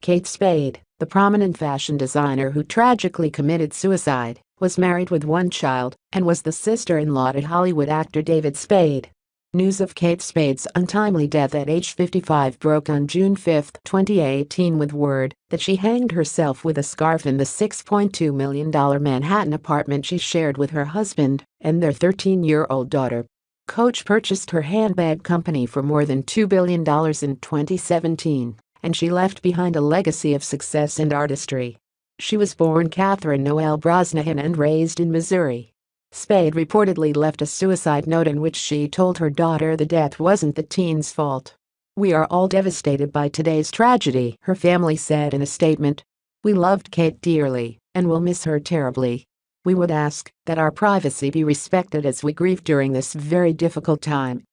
Kate Spade, the prominent fashion designer who tragically committed suicide, was married with one child and was the sister-in-law to Hollywood actor David Spade. News of Kate Spade's untimely death at age 55 broke on June 5, 2018 with word that she hanged herself with a scarf in the $6.2 million Manhattan apartment she shared with her husband and their 13-year-old daughter. Coach purchased her handbag company for more than $2 billion in 2017, and she left behind a legacy of success and artistry. She was born Catherine Noel Brosnahan and raised in Missouri. Spade reportedly left a suicide note in which she told her daughter the death wasn't the teen's fault. "We are all devastated by today's tragedy," her family said in a statement. "We loved Kate dearly and will miss her terribly. We would ask that our privacy be respected as we grieve during this very difficult time."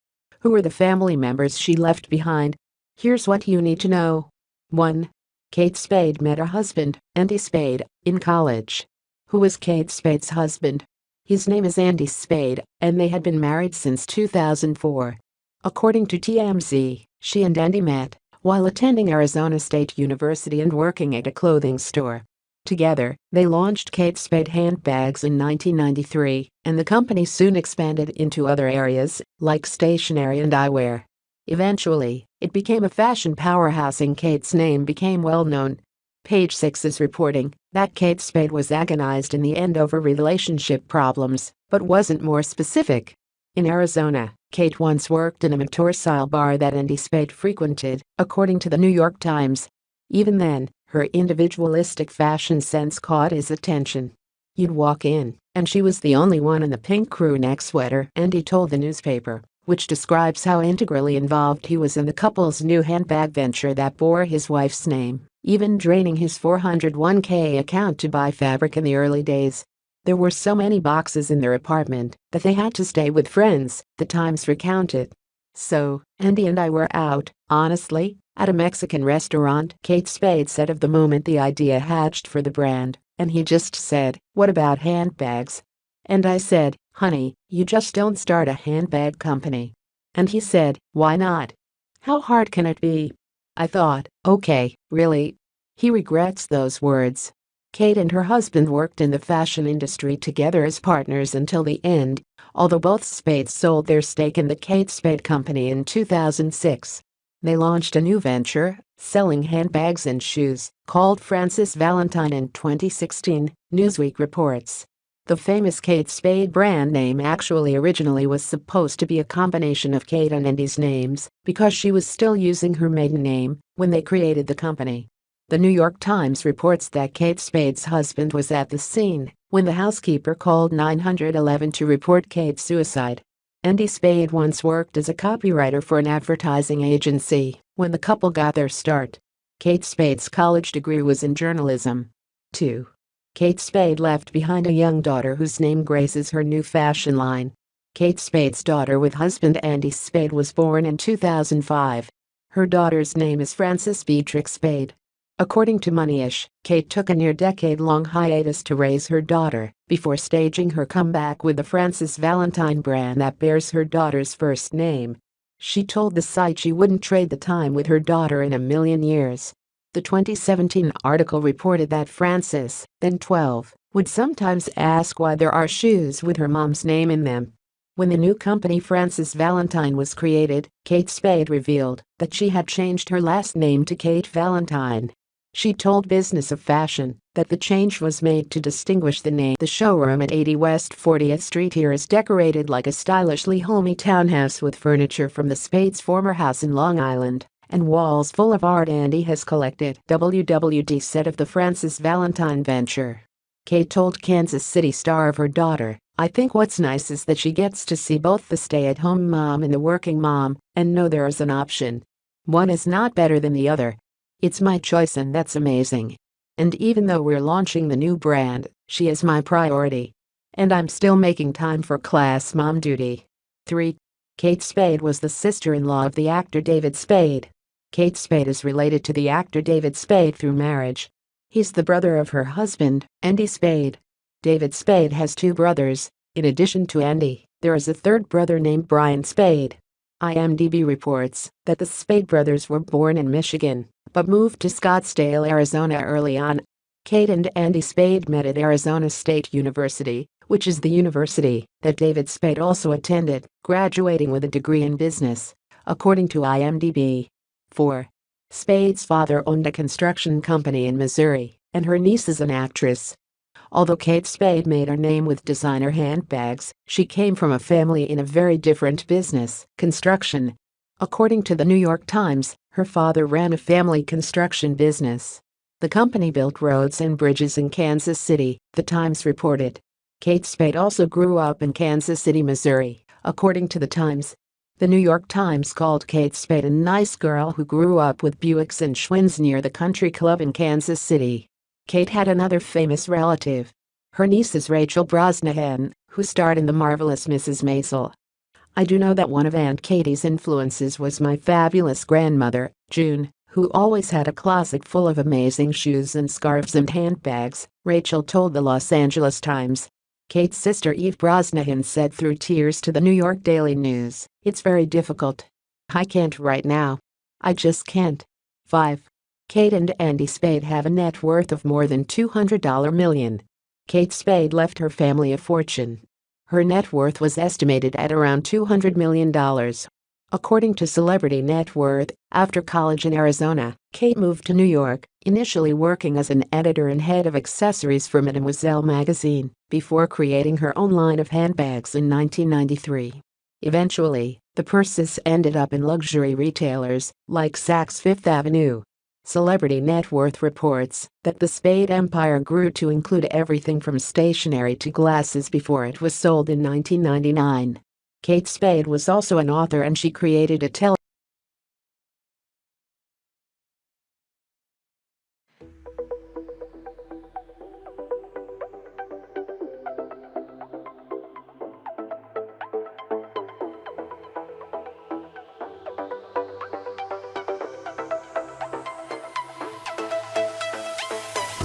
Who were the family members she left behind? Here's what you need to know. 1. Kate Spade met her husband, Andy Spade, in college. Who was Kate Spade's husband? His name is Andy Spade, and they had been married since 2004. According to TMZ, she and Andy met while attending Arizona State University and working at a clothing store. Together, they launched Kate Spade handbags in 1993, and the company soon expanded into other areas, like stationery and eyewear. Eventually, it became a fashion powerhouse and Kate's name became well known. Page 6 is reporting that Kate Spade was agonized in the end over relationship problems, but wasn't more specific. In Arizona, Kate once worked in a mentor-style bar that Andy Spade frequented, according to the New York Times. Even then, her individualistic fashion sense caught his attention. "You'd walk in, and she was the only one in the pink crew neck sweater," Andy told the newspaper, which describes how integrally involved he was in the couple's new handbag venture that bore his wife's name, even draining his 401k account to buy fabric in the early days. "There were so many boxes in their apartment that they had to stay with friends," the Times recounted. "So, Andy and I were out, honestly, at a Mexican restaurant," Kate Spade said of the moment the idea hatched for the brand, "and he just said, 'What about handbags?' And I said, 'Honey, you just don't start a handbag company.' And he said, 'Why not? How hard can it be?' I thought, okay, really?" He regrets those words. Kate and her husband worked in the fashion industry together as partners until the end, although both Spades sold their stake in the Kate Spade Company in 2006. They launched a new venture, selling handbags and shoes, called Frances Valentine in 2016, Newsweek reports. The famous Kate Spade brand name actually originally was supposed to be a combination of Kate and Andy's names because she was still using her maiden name when they created the company. The New York Times reports that Kate Spade's husband was at the scene when the housekeeper called 911 to report Kate's suicide. Andy Spade once worked as a copywriter for an advertising agency when the couple got their start. Kate Spade's college degree was in journalism. 2. Kate Spade left behind a young daughter whose name graces her new fashion line. Kate Spade's daughter with husband Andy Spade was born in 2005. Her daughter's name is Frances Beatrix Spade. According to Moneyish, Kate took a near-decade-long hiatus to raise her daughter before staging her comeback with the Frances Valentine brand that bears her daughter's first name. She told the site she wouldn't trade the time with her daughter in a million years. The 2017 article reported that Frances, then 12, would sometimes ask why there are shoes with her mom's name in them. When the new company Frances Valentine was created, Kate Spade revealed that she had changed her last name to Kate Valentine. She told Business of Fashion that the change was made to distinguish the name. The showroom at 80 West 40th Street here is decorated like a stylishly homey townhouse with furniture from the Spades' former house in Long Island and walls full of art Andy has collected, WWD said of the Frances Valentine venture. Kate told Kansas City Star of her daughter, "I think what's nice is that she gets to see both the stay-at-home mom and the working mom and know there is an option. One is not better than the other. It's my choice and that's amazing. And even though we're launching the new brand, she is my priority. And I'm still making time for class mom duty." 3. Kate Spade was the sister-in-law of the actor David Spade. Kate Spade is related to the actor David Spade through marriage. He's the brother of her husband, Andy Spade. David Spade has two brothers. In addition to Andy, there is a third brother named Brian Spade. IMDb reports that the Spade brothers were born in Michigan, but moved to Scottsdale, Arizona early on. Kate and Andy Spade met at Arizona State University, which is the university that David Spade also attended, graduating with a degree in business, according to IMDb. 4. Spade's father owned a construction company in Missouri, and her niece is an actress. Although Kate Spade made her name with designer handbags, she came from a family in a very different business, construction. According to the New York Times, her father ran a family construction business. The company built roads and bridges in Kansas City, the Times reported. Kate Spade also grew up in Kansas City, Missouri, according to the Times. The New York Times called Kate Spade a nice girl who grew up with Buicks and Schwinns near the country club in Kansas City. Kate had another famous relative. Her niece is Rachel Brosnahan, who starred in The Marvelous Mrs. Maisel. I do know that one of Aunt Katie's influences was my fabulous grandmother, June, who always had a closet full of amazing shoes and scarves and handbags, Rachel told the Los Angeles Times. Kate's sister Eve Brosnahan said through tears to the New York Daily News, "It's very difficult. I can't right now. I just can't." 5. Kate and Andy Spade have a net worth of more than $200 million. Kate Spade left her family a fortune. Her net worth was estimated at around $200 million. According to Celebrity Net Worth, after college in Arizona, Kate moved to New York, initially working as an editor and head of accessories for Mademoiselle magazine, before creating her own line of handbags in 1993. Eventually, the purses ended up in luxury retailers like Saks Fifth Avenue. Celebrity Net Worth reports that the Spade empire grew to include everything from stationery to glasses before it was sold in 1999. Kate Spade was also an author, and she created a